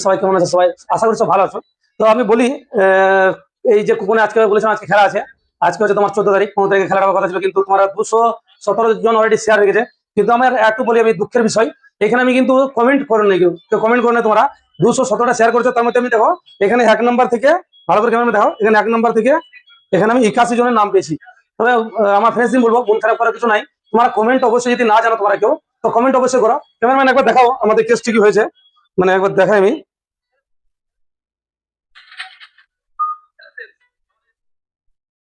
সবাই কেমন আছে? সবাই আশা করি সব ভালো আছো। তো আমি বলি, আহ, এই যে কুপনে আজকে বলেছিলাম আজকে খেলা আছে। আজকে হচ্ছে তোমার 14 তারিখ, 15 তারিখে খেলার কথা ছিল, কিন্তু তোমার 217 জন অলরেডি শেয়ার হয়ে গেছে। কিন্তু আমার একটু বলি, আমি দুঃখের বিষয়, এখানে আমি কিন্তু কমেন্ট করে নাই, কেউ কমেন্ট করে নাই। তোমরা 217টা শেয়ার করছো, তার মধ্যে আমি দেখো এখানে 1 নম্বর থেকে, ভালো করে ক্যামেরা দেখো, এখানে 1 নম্বর থেকে এখানে আমি 81 জনের নাম পেয়েছি। তবে আমার ফ্রেন্ডস দিন বলবো, মন খারাপ করার কিছু নাই। তোমার কমেন্ট অবশ্যই যদি না জানো তোমরা কেউ, তো কমেন্ট অবশ্যই করো। ক্যামেরাম্যান একবার দেখাও আমাদের কেসটি কি হয়েছে, মানে একবার দেখাই আমি।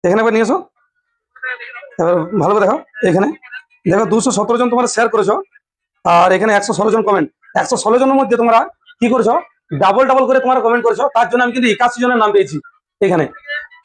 এখানে একবার নিয়ে এসো, এবার ভালো করে দেখো। এখানে দেখো 217 জন তোমরা শেয়ার করেছো, আর এখানে 116 জন কমেন্ট। 116 জনের মধ্যে তোমরা কি করেছো, ডাবল ডাবল করে তোমরা কমেন্ট করেছো, তার জন্য আমি কিন্তু 81 জনের নাম পেয়েছি এখানে।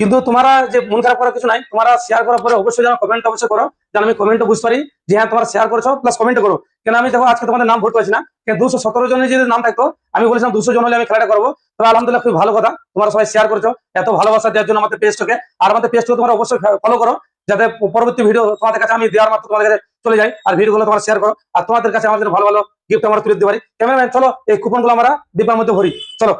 কিন্তু তোমরা যে মন খারাপ করার কিছু নাই, তোমরা শেয়ার করার পরে অবশ্যই যেন কমেন্ট অবশ্যই করো, যেন আমি কমেন্টও বুঝতে পারি যে হ্যাঁ তোমরা শেয়ার করেছো, প্লাস কমেন্ট করো। কেন আমি দেখো আজকে তোমাদের নাম ভোট পাচ্ছি না, কেন 217 জনের যদি নাম থাকতো, আমি বলেছিলাম 200 জন হলে আমি খেলাটা করবো। তবে আলহামদুলিল্লাহ খুব ভালো কথা, তোমরা সবাই শেয়ার করেছো, এত ভালোবাসা দেওয়ার জন্য আমাদের পেজটাকে। আর আমাদের পেজটাকে তোমরা অবশ্যই ফলো করো, যাতে পরবর্তী ভিডিও তোমাদের কাছে আমি দেওয়ার মাত্র তোমাদের কাছে চলে যাই, আর ভিডিওগুলো তোমরা শেয়ার করো, আর তোমাদের কাছে আমাদের ভালো ভালো গিফট আমরা তুলে দিতে পারি। ক্যামেরাম্যান চলো এই কুপনগুলো আমরা ডিব্বার মধ্যে ভরি, চলো।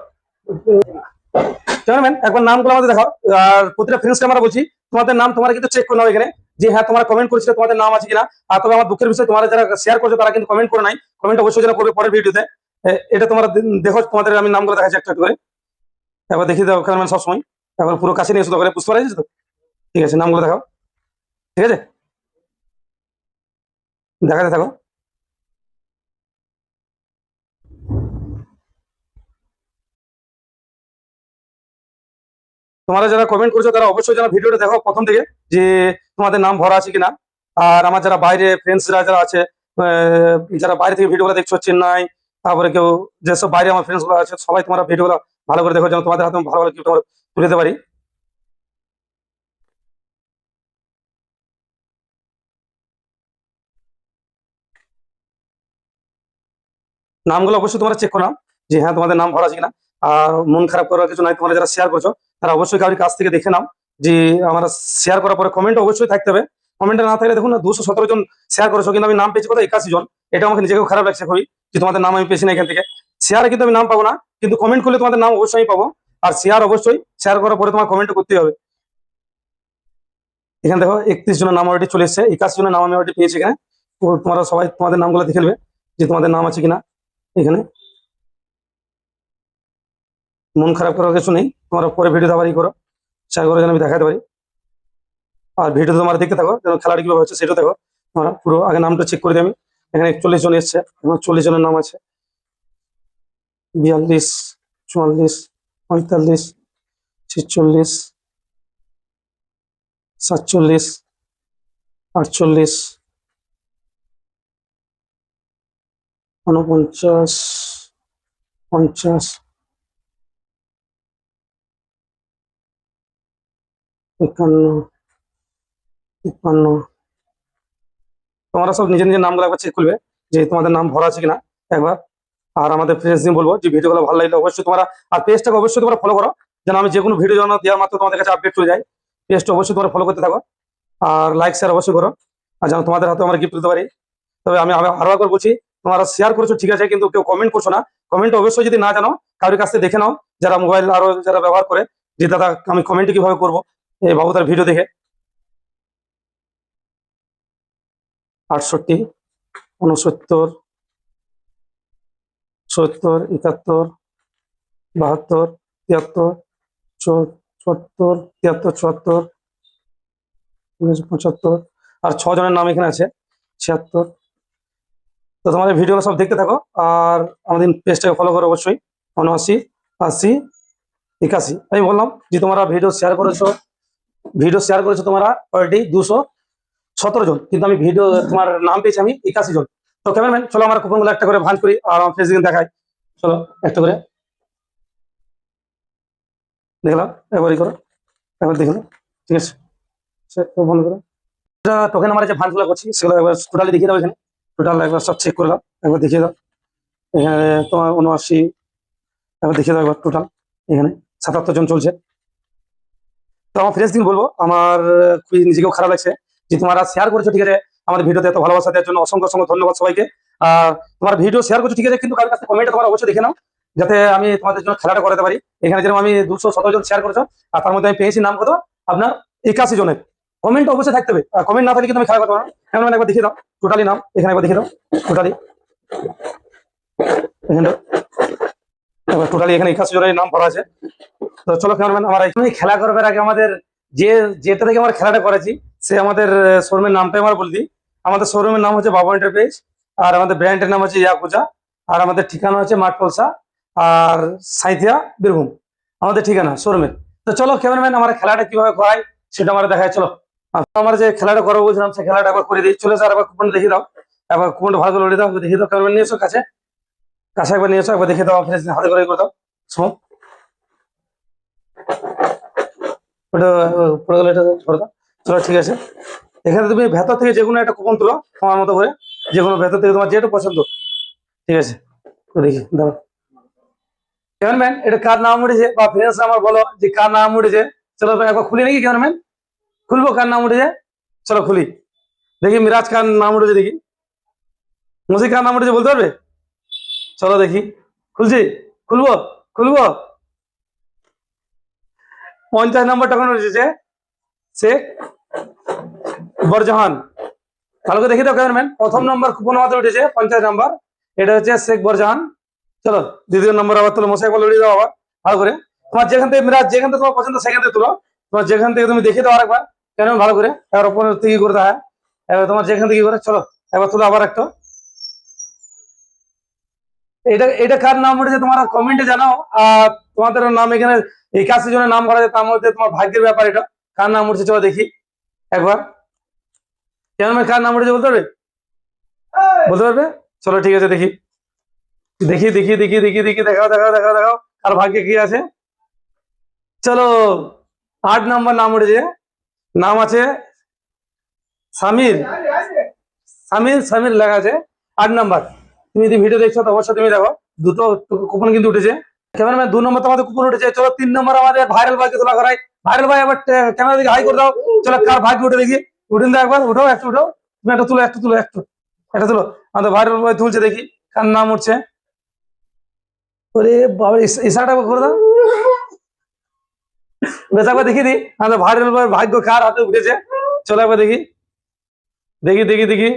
ক্যামেরাম্যান একবার নামগুলো আমাদের দেখাও, আর প্রতিটা ফ্রেন্ডসকে আমরা বলছি তোমাদের নাম তোমরা কিন্তু চেক করে নাও এখানে, যে হ্যাঁ তোমরা কমেন্ট করেছিলে তোমাদের নাম আছে কিনা। আর তবে আমার দুঃখের বিষয়, তোমরা যারা শেয়ার করছো তারা কিন্তু কমেন্ট করে নাই। কমেন্ট অবশ্যই যেন করবে পরের ভিডিওতে। এটা তোমরা দেখো, তোমাদের আমি নামগুলো দেখাচ্ছি একটা একটা করে। একবার দেখিয়ে দাও ক্যামেরাম্যান সবসময়, একবার পুরো কাছে নিয়ে এসো, করে বুঝতে পারছিস তো? ঠিক আছে, নামগুলো দেখাও। ঠিক আছে, দেখাতে থাকো। তোমরা যারা কমেন্ট করছো তারা অবশ্যই যেন ভিডিওটা দেখো প্রথম থেকে, যে তোমাদের নাম ভরা আছে কিনা। আর আমার যারা বাইরে ফ্রেন্ডসরা যারা আছে, যারা বাইরে থেকে ভিডিওগুলো দেখছো, চেন্নাই, তারপরে কেউ যেসব বাইরে আমার ফ্রেন্ডস গুলো আছে, সবাই তোমরা ভিডিওগুলো ভালো করে দেখো, যেন তোমাদের হাতে আমি ভালো ভালো গিফট তুলে দিতে পারি। নামগুলো অবশ্যই তোমরা চেক করো নাও, যে হ্যাঁ তোমাদের নাম ভরা আছে কিনা। আর মন খারাপ করার কিছু নাই, তোমরা যারা শেয়ার করছো তারা অবশ্যই কারোর কাছ থেকে দেখে নাও, যে আমরা শেয়ার করার পরে কমেন্ট অবশ্যই থাকতে হবে। কমেন্টে না থাকলে দেখুন না, 217 জন শেয়ার করেছো, কিন্তু আমি নাম পেয়েছি কত, 81 জন। এটা আমাকে নিজেকেও খারাপ লাগছে খুবই, যে তোমাদের নাম আমি পেয়েছি না এখান থেকে। শেয়ারে কিন্তু আমি নাম পাবো না, কিন্তু কমেন্ট করলে তোমাদের নাম অবশ্যই আমি পাবো। আর শেয়ার অবশ্যই, শেয়ার করার পরে তোমার কমেন্ট করতে হবে। এখানে দেখো 31 জনের নাম অলরেডি চলে এসেছে, 81 জনের নাম আমি অলরেডি পেয়েছি এখানে। তো তোমরা সবাই তোমাদের নামগুলো দেখে নেবে, যে তোমাদের নাম আছে কিনা এখানে। মন খারাপ করার কিছু নেই, তোমরা পরে ভিডিও আবার করো, শেয়ার করে যেন আমি দেখাতে পারি। আর ভিডিও তোমরা দেখতে থাকো, যেন খেলাটা কিভাবে হচ্ছে সেটা দেখো। তোমরা পুরো আগে নামটা চেক করে দিই আমি। এখানে 41 জন এসছে, এখন 40 জনের নাম আছে। 42, 44, 45, 46, 47, 48, 49, 50, 51, 52। তোমরা সব নিজের নিজের নামগুলো একবার চেক করবে, যে তোমাদের নাম ভরা আছে কিনা একবার। আর আমাদের ফ্রেন্ডস দিন বলবো, যে ভিডিওগুলো ভালো লাগলে অবশ্যই তোমরা, আর পেজটাকে অবশ্যই তোমরা ফলো করো, যেন আমি যে কোনো ভিডিও যেন দেওয়ার মাত্র তোমাদের কাছে আপডেট চলে যায়। পেজটা অবশ্যই তোমরা ফলো করতে থাকো, আর লাইক শেয়ার অবশ্যই করো, আর যেন তোমাদের হাতে আমরা গিফট দিতে পারি। তবে আমি আরো একবার বলছি, তোমরা শেয়ার করছো ঠিক আছে, কিন্তু কেউ কমেন্ট করছো না। কমেন্ট অবশ্যই যদি না জানো, কারোর কাছ থেকে দেখে নাও, যারা মোবাইল আরো যারা ব্যবহার করে, যে দাদা আমি কমেন্ট কিভাবে করবো এই বাবু তার ভিডিও দেখে। 68, 69, 70, 71, 72, 73, 74, 73, 74, 75। আর 6 জনের নাম এখানে আছে, 76। তো তোমাদের ভিডিও সব দেখতে থাকো, আর আমাদের পেজটাকে ফলো করো অবশ্যই। 79, 80, 81। আমি বললাম যে তোমরা ভিডিও শেয়ার করেছো তোমরা অলরেডি 217 জন, কিন্তু আমি ভিডিও তোমার নাম পেয়েছি আমি 81 জন। তো ক্যামেরাম্যান চলো আমরা কুপনগুলো একটা করে ভাঁজ করি, আর আমার ফেসবুকে দেখাই। চলো একটা করে দেখলাম, একবারই করো, একবার দেখলাম। ঠিক আছে, বন্ধ করো। টোকেন আমরা যে ভাঁজগুলো করছি সেগুলো একবার টোটালি দেখিয়ে দাও এখানে। টোটাল একবার সব চেক করে দাও, একবার দেখিয়ে দাও। এখানে তোমার 79, একবার দেখিয়ে দাও একবার টোটাল। এখানে 77 জন চলছে। তো আমার ফ্রেন্ডস দিন বলবো, আমার খুবই নিজেকেও খারাপ লাগছে, যে তোমরা শেয়ার করেছো ঠিক আছে, আমাদের ভিডিওতে এত ভালোবাসা দেওয়ার জন্য অসংখ্য অসংখ্য ধন্যবাদ সবাইকে। আর তোমার ভিডিও শেয়ার করছো ঠিক আছে, কিন্তু কারোর কাছে কমেন্টে তোমরা অবশ্যই দেখে নাও, যাতে আমি তোমাদের জন্য খেলাটা করাতে পারি। এখানে যেরকম আমি 217 জন শেয়ার করেছো, আর তার মধ্যে আমি পেয়েছি নাম কত আপনার 81 জনের। কমেন্ট অবশ্যই থাকতে হবে, কমেন্ট না থাকলে কিন্তু আমি খেলা করতে পারবো না। ক্যামেরাম্যান একবার দেখিয়ে দাও টোটালি নাম, এখানে একবার দেখিয়ে দাও টোটালি, এখানে টোটালি এখানে 81 জনের নাম পড়া আছে। তো চলো ক্যামেরাম্যান, আমার এখানে খেলা করবার আগে আমাদের যেটা থেকে আমরা খেলাটা করেছি সে আমাদের শোরুমের নামটা আমরা বলে দিই। আমাদের শোরুমের নাম হচ্ছে বাবু এন্টারপ্রাইজ, আর আমাদের ব্র্যান্ডের নাম হচ্ছে ইয়াকুজা, আর আমাদের ঠিকানা হচ্ছে মাঠপলসা আর সাঁইথিয়া বীরভূম, আমাদের ঠিকানা শোরুমের। তো চলো ক্যামেরাম্যান, আমার খেলাটা কিভাবে করাই সেটা আমরা দেখাই। চলো আমার যে খেলাটা করবো বলছিলাম সেই খেলাটা একবার করে দিই। চলে স্যার একবার কুপন দেখিয়ে দাও, একবার কুপনটা ভালো করে লড়ে দাও, দেখিয়ে দাও ক্যামেরাম্যান, নিয়ে এসো কাছে, কাছে একবার নিয়ে এসো, একবার দেখিয়ে দাও হাতে করে দাও। শোনো ওটা পড়ে গেলে এটা করে দাও। চলো ঠিক আছে, এখানে তুমি ভেতর থেকে যে কোনো একটা কুপন তুলো তোমার মতো করে, যে কোনো ভেতর থেকে তোমার যেটা পছন্দ। ঠিক আছে, দেখি দাও ক্যামেরাম্যান, এটা কার নাম উঠেছে বা ফ্রেন্ডস আমার বলো যে কার নাম উঠেছে। চলো একবার খুলি নাকি ক্যামেরাম্যান, খুলবো কার নাম উঠেছে, চলো খুলি দেখি। মিরাজ কার নাম উঠেছে দেখি, মুসি কার নাম উঠেছে বলতে পারবে? চলো দেখি, খুলছি, খুলবো, খুলবো। 50 নম্বর টাকা উঠেছে শেখ বরজাহান। ভালো করে দেখি দাও ক্যামেরাম্যান, প্রথম নম্বর কুপন আমাদের উঠেছে 50 নম্বর, এটা হচ্ছে শেখ বরজাহান। চলো দ্বিতীয় নম্বর আবার তুলো, মশাই বলে উঠিয়ে দাও আবার ভালো করে। তোমার যেখান থেকে মিরাজ, যেখান থেকে তোমার পছন্দ সেখান থেকে তুলো, তোমার যেখান থেকে তুমি দেখে দাও আরেকবার কেন ভালো করে, এবার ওপর থেকে করতে হয়, এবার তোমার যেখান থেকে করে। চলো একবার তুলো আবার একটা। এটা এটা কার নাম উঠেছে তোমার কমেন্টে জানাও, আর তোমাদের নাম এখানে 81 জনের নাম করা যায়, তার মধ্যে তোমার ভাগ্যের ব্যাপার, এটা কার নাম উঠেছে চলো দেখি একবার। কেন কার নাম উঠেছে বলতে পারবে? বলতে পারবে? চলো ঠিক আছে, দেখি দেখি দেখি দেখি দেখি দেখি, দেখাও দেখাও দেখাও দেখাও আর ভাগ্যে কি আছে। চলো 8 নম্বর নাম উঠেছে, নাম আছে সামির, সামির সামির লেখা আছে 8 নম্বর। তুমি যদি ভিডিও দেখছো তো অবশ্যই তুমি দেখো, দুটো কুপন কিন্তু উঠেছে। ক্যামেরাম্যান 2 নম্বর তোমাদের কুপন উঠেছে। চলো 3 নম্বর আমাদের ভাইরাল ভাইকে তোলা করাই। ভাইরাল ভাই আবার ক্যামেরা দিকে হাই করে দাও। চলো কার ভাগ্য উঠে দেখি, উঠেন দাও একবার, উঠাও একটু, উঠাও তুমি, একটা তুলো, একটু তুলো, একটু একটা তুলো। আমাদের ভাইরাল ভাই তুলছে, দেখি কার নাম উঠছে। ওরে বাবা, ইশারাটা করে দাও বেশ, একবার দেখি দিই আমাদের ভাইরাল ভাই ভাগ্য কার হাতে উঠেছে। চলো একবার দেখি দেখি দেখি দেখি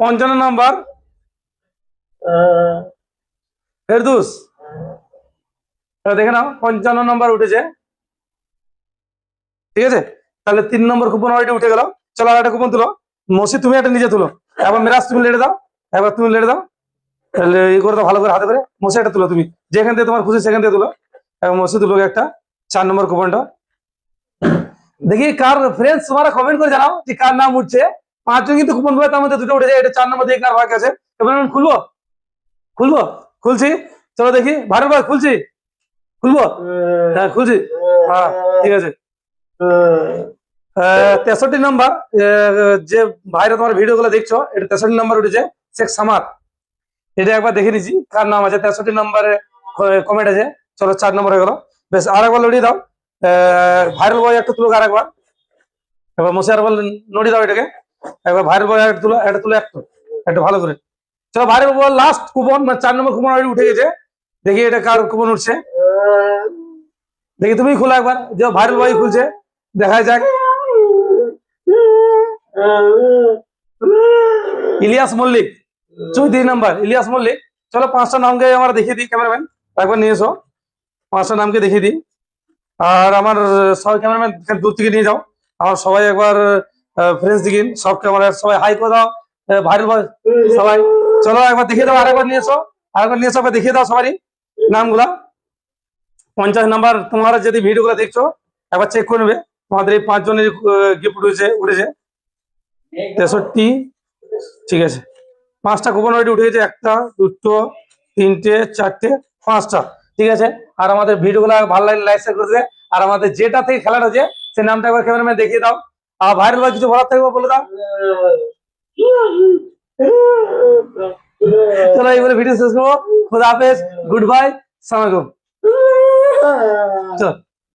55 নম্বর ফেরদুস, দেখে নাও 55 নম্বর উঠেছে। ঠিক আছে, তাহলে 3 নম্বর কুপন অলরেডি উঠে গেল। চলো আর একটা কুপন তুলো, মসি তুমি একটা নিজে তুলো, এবার মিরাজ তুমি লেটে দাও, এবার তুমি লেটে দাও, তাহলে এই করে দাও ভালো করে হাতে করে। মসি একটা তুলো, তুমি যেখান থেকে তোমার খুশি সেখান থেকে তুলো, এবার মসি তুলো একটা 4 নম্বর কুপনটা। দেখি কার ফ্রেন্ডস তোমরা কমেন্ট করে জানাও যে কার নাম উঠছে। 5 জন কিন্তু কুপন পাবে, তার মধ্যে 2টো উঠেছে, এটা 4 নম্বর দিয়ে কার ভাগ আছে। এবার আমি খুলবো, খুলবো, খুলছি। চলো দেখি ভাইরাল ভাই, খুলছি, খুলবো, হ্যাঁ খুলছি, হ্যাঁ ঠিক আছে। 63 নম্বর, যে ভাইরা তোমার ভিডিও গুলো দেখছো, এটা 63 নম্বর উঠেছে শেখ সামাদ। এটা একবার দেখে নিচ্ছি কার নাম আছে, 63 নম্বরে কমেন্ট আছে। চলো 4 নম্বর হয়ে গেল। বেশ, আর একবার লড়িয়ে দাও, ভাইরাল বয় একটা তুলো আর একবার, এবার মশাই আরবার নড়িয়ে দাও এটাকে, একবার ভাইরাল বয় একটা তুলো, একটা তুলো, একটু ভালো করে। চলো ভাইরাল বয় লাস্ট কুপন, মানে 4 নম্বর কুপন উঠে গেছে। দেখি এটা কার কুপন উঠছে, দেখি তুমি খোলা একবার, যে ভাইরাল বয় খুলছে, দেখা যাক। ইলিয়াস মল্লিক 3 নম্বর, ইলিয়াস মল্লিক। চলো 5টা নামকে আমরা দেখিয়ে দিই ক্যামেরাম্যান, একবার নিয়ে এসো 5টা নামকে দেখিয়ে দিই। আর আমার সবাই ক্যামেরাম্যান দূর থেকে নিয়ে যাও, আমার সবাই একবার ফ্রেন্ডস দিকে সব ক্যামেরা সবাই হাই করে দাও, ভাইরাল বয় সবাই। চলো একবার দেখিয়ে দাও, আরেকবার নিয়ে এসো, আরেকবার নিয়ে এসো, একবার দেখিয়ে দাও সবারই নামগুলা। 50 নাম্বার তোমরা যদি ভিডিও গুলো দেখছো একবার চেক করে নেবে, তোমাদের এই 5 জনের গিফট উঠেছে, 63। ঠিক আছে, 5টা কুপন অলরেডি উঠে গেছে, 1টা 2টো 3টে 4টে 5টা। ঠিক আছে, আর আমাদের ভিডিও গুলো ভালো লাগলে লাইক শেয়ার করে দেবে। আর আমাদের যেটা থেকে খেলাটা হচ্ছে সেই নামটা একবার ক্যামেরাম্যান দেখিয়ে দাও। আর ভাইরাল ভাই কিছু বলার থাকবে বলে দাও। চলো এইবারে ভিডিও শেষ করবো। খুদা হাফেজ, গুড বাই, সালাম আলাইকুম। চলো।